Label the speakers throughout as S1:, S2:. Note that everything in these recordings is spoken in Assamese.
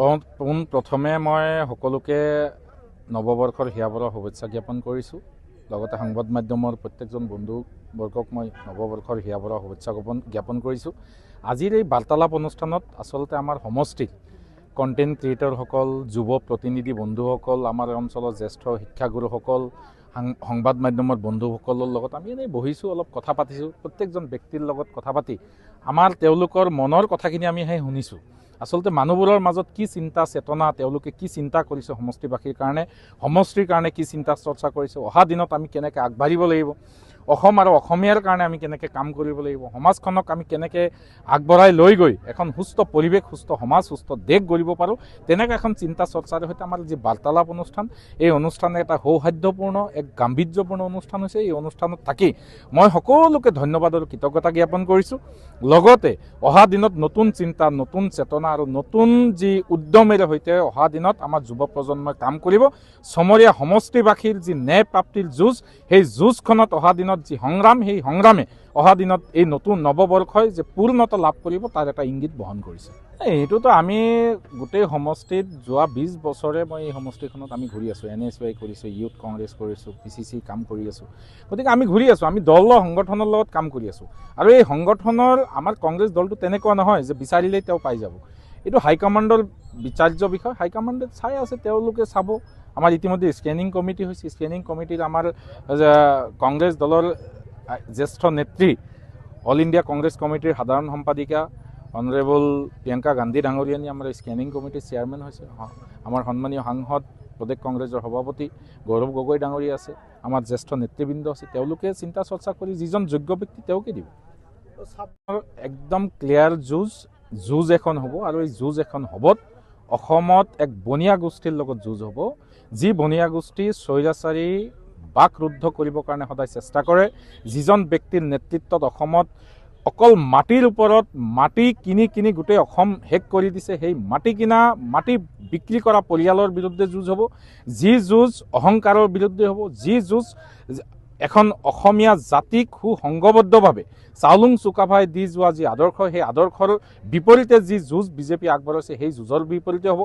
S1: পোনপ্ৰথমে মই সকলোকে নৱবৰ্ষৰ হিয়াভৰা শুভেচ্ছা জ্ঞাপন কৰিছোঁ। লগতে সংবাদ মাধ্যমৰ প্ৰত্যেকজন বন্ধুবৰ্গক মই নৱবৰ্ষৰ হিয়াভৰা শুভেচ্ছা জ্ঞাপন কৰিছোঁ। আজিৰ এই বাৰ্তালাপ অনুষ্ঠানত আচলতে আমাৰ সমষ্টিৰ কণ্টেণ্ট ক্ৰিয়েটৰসকল, যুৱ প্ৰতিনিধি বন্ধুসকল, আমাৰ অঞ্চলৰ জ্যেষ্ঠ শিক্ষাগুৰুসকল, সংবাদ মাধ্যমৰ বন্ধুসকলৰ লগত আমি এনেই বহিছোঁ, অলপ কথা পাতিছোঁ। প্ৰত্যেকজন ব্যক্তিৰ লগত কথা পাতি আমাৰ তেওঁলোকৰ মনৰ কথাখিনি আমি শুনিছোঁ। আচলতে মানুহবোৰৰ মাজত কি চিন্তা চেতনা, তেওঁলোকে কি চিন্তা কৰিছে সমষ্টিবাসীৰ কাৰণে, সমষ্টিৰ কাৰণে কি চিন্তা চৰ্চা কৰিছে, অহা দিনত আমি কেনেকৈ আগবাঢ়িব লাগিব, অসম আৰু অসমীয়াৰ কাৰণে আমি কেনেকৈ কাম কৰিব লাগিব, সমাজখনক আমি কেনেকৈ আগবঢ়াই লৈ গৈ এখন সুস্থ পৰিৱেশ, সুস্থ সমাজ, সুস্থ দেশ গঢ়িব পাৰোঁ, তেনেকৈ এখন চিন্তা চৰ্চাৰ সৈতে আমাৰ যি বাৰ্তালাপ অনুষ্ঠান, এই অনুষ্ঠানে এটা সৌহাৰ্দ্যপূৰ্ণ, এক গাম্ভীৰ্যপূৰ্ণ অনুষ্ঠান হৈছে। এই অনুষ্ঠানত থাকি মই সকলোকে ধন্যবাদ আৰু কৃতজ্ঞতা জ্ঞাপন কৰিছোঁ। লগতে অহা দিনত নতুন চিন্তা, নতুন চেতনা আৰু নতুন যি উদ্যমেৰে সৈতে অহা দিনত আমাৰ যুৱ প্ৰজন্মই কাম কৰিব। চমৰীয়া সমষ্টিবাসীৰ যি ন্যায় প্ৰাপ্তিৰ যুঁজ, সেই যুঁজখনত অহা দিনত যি সংগ্ৰাম, সেই সংগ্ৰামে অহা দিনত এই নতুন নৱবৰ্ষই যে পূৰ্ণতা লাভ কৰিব তাৰ এটা ইংগিত বহন কৰিছে। এইটোতো আমি গোটেই সমষ্টিত যোৱা 20 বছৰে মই এই সমষ্টিখনত আমি ঘূৰি আছোঁ। NSY কৰিছোঁ, ইউথ কংগ্ৰেছ কৰিছোঁ, PCC কাম কৰি আছোঁ। গতিকে আমি ঘূৰি আছোঁ, আমি দল সংগঠনৰ লগত কাম কৰি আছোঁ। আৰু এই সংগঠনৰ আমাৰ কংগ্ৰেছ দলটো তেনেকুৱা নহয় যে বিচাৰিলেই তেওঁ পাই যাব। এইটো হাইকমাণ্ডৰ বিচাৰ্য বিষয়, হাইকমাণ্ডে চাই আছে, তেওঁলোকে চাব। আমাৰ ইতিমধ্যে স্কেনিং কমিটি হৈছে, স্কেনিং কমিটিত আমাৰ কংগ্ৰেছ দলৰ জ্যেষ্ঠ নেত্ৰী, অল ইণ্ডিয়া কংগ্ৰেছ কমিটিৰ সাধাৰণ সম্পাদিকা অনাৰেবল প্ৰিয়ংকা গান্ধী ডাঙৰীয়ানী আমাৰ স্কেনিং কমিটিৰ চেয়াৰমেন হৈছে। আমাৰ সন্মানীয় সাংসদ, প্ৰদেশ কংগ্ৰেছৰ সভাপতি গৌৰৱ গগৈ ডাঙৰীয়া আছে, আমাৰ জ্যেষ্ঠ নেতৃবৃন্দ আছে। তেওঁলোকে চিন্তা চৰ্চা কৰি যিজন যোগ্য ব্যক্তি তেওঁকে দিব। একদম ক্লিয়াৰ যুঁজ এখন হ'ব, আৰু এই যুঁজ এখন হ'বত অসমত এক বনিয়া গোষ্ঠীৰ লগত যুঁজ হ'ব, যি বনিয়া গোষ্ঠী স্বৈৰাচাৰী বাক ৰুদ্ধ কৰিবৰ কাৰণে সদায় চেষ্টা কৰে। যিজন ব্যক্তিৰ নেতৃত্বত অসমত অকল মাটিৰ ওপৰত মাটি কিনি গোটেই অসম শেষ কৰি দিছে, সেই মাটি বিক্ৰী কৰা পৰিয়ালৰ বিৰুদ্ধে যুঁজ হ'ব, যি যুঁজ অহংকাৰৰ বিৰুদ্ধে হ'ব, যি যুঁজ এখন অসমীয়া জাতিক সুসংঘবদ্ধভাৱে চাওলুং চুকাফাই দি যোৱা যি আদৰ্শ, সেই আদৰ্শৰ বিপৰীতে যি যুঁজ বিজেপি আগবঢ়াইছে, সেই যুঁজৰ বিপৰীতে হ'ব।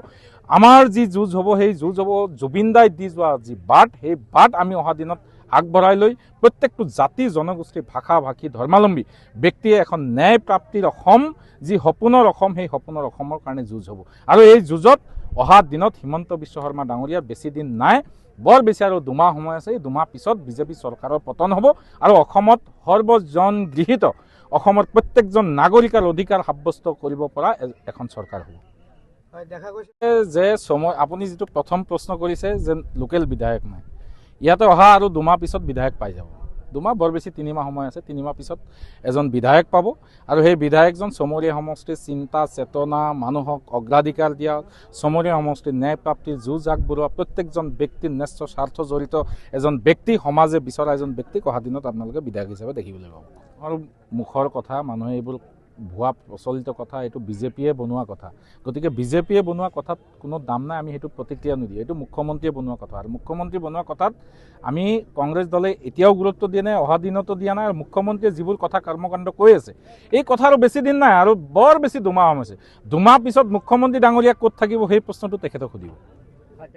S1: আমাৰ যি যুঁজ হ'ব, সেই যুঁজ হ'ব জুবিন দাই দি যোৱা যি বাট, সেই বাট আমি অহা দিনত আগবঢ়াই লৈ প্ৰত্যেকটো জাতি জনগোষ্ঠী, ভাষা ভাষী, ধৰ্মাৱলম্বী ব্যক্তিয়ে এখন ন্যায় প্ৰাপ্তিৰ অসম, যি সপোনৰ অসম, সেই সপোনৰ অসমৰ কাৰণে যুঁজ হ'ব। আৰু এই যুঁজত অহা দিনত হিমন্ত বিশ্ব শৰ্মা ডাঙৰীয়াৰ বেছি দিন নাই, বৰ বেছি আৰু 2 মাহ সময় আছে। এই 2 মাহ পিছত বিজেপি চৰকাৰৰ পতন হ'ব আৰু অসমত সৰ্বজন গৃহীত, অসমৰ প্ৰত্যেকজন নাগৰিকৰ অধিকাৰ সাব্যস্ত কৰিব পৰা এখন চৰকাৰ হ'ব। দেখা গৈছে যে আপুনি যিটো প্ৰথম প্ৰশ্ন কৰিছে যে লোকেল বিধায়ক নাই, ইয়াতে অহা আৰু 2 মাহ পিছত বিধায়ক পাই যাব। 2 মাহ বৰ বেছি 3 মাহ সময় আছে, 3 মাহ পিছত এজন বিধায়ক পাব। আৰু সেই বিধায়কজন চমৰীয়া সমষ্টিৰ চিন্তা চেতনা, মানুহক অগ্ৰাধিকাৰ দিয়া, চমৰীয়া সমষ্টিৰ ন্যায় প্ৰাপ্তিৰ যুঁজ আগবঢ়োৱা, প্ৰত্যেকজন ব্যক্তিৰ ন্যস্ত স্বাৰ্থ জড়িত এজন ব্যক্তি, সমাজে বিচৰা এজন ব্যক্তিক অহা দিনত আপোনালোকে বিধায়ক হিচাপে দেখিবলৈ পাব। আৰু মুখৰ কথা, মানুহে এইবোৰ ভুৱা প্ৰচলিত কথা, এইটো বিজেপিয়ে বনোৱা কথা। গতিকে বিজেপিয়ে বনোৱা কথাত কোনো দাম নাই, আমি সেইটো প্ৰতিক্ৰিয়া নিদিওঁ। এইটো মুখ্যমন্ত্ৰীয়ে বনোৱা কথা, আৰু মুখ্যমন্ত্ৰী বনোৱা কথাত আমি কংগ্ৰেছ দলে এতিয়াও গুৰুত্ব দিয়া নাই, অহা দিনতো দিয়া নাই। আৰু মুখ্যমন্ত্ৰীয়ে যিবোৰ কথা কৰ্মকাণ্ড কৈ আছে, এই কথাৰো বেছি দিন নাই, আৰু বৰ বেছি 2 মাহ সময় আছে। 2 মাহ পিছত মুখ্যমন্ত্ৰী ডাঙৰীয়া ক'ত থাকিব, সেই প্ৰশ্নটো তেখেতক সুধিব।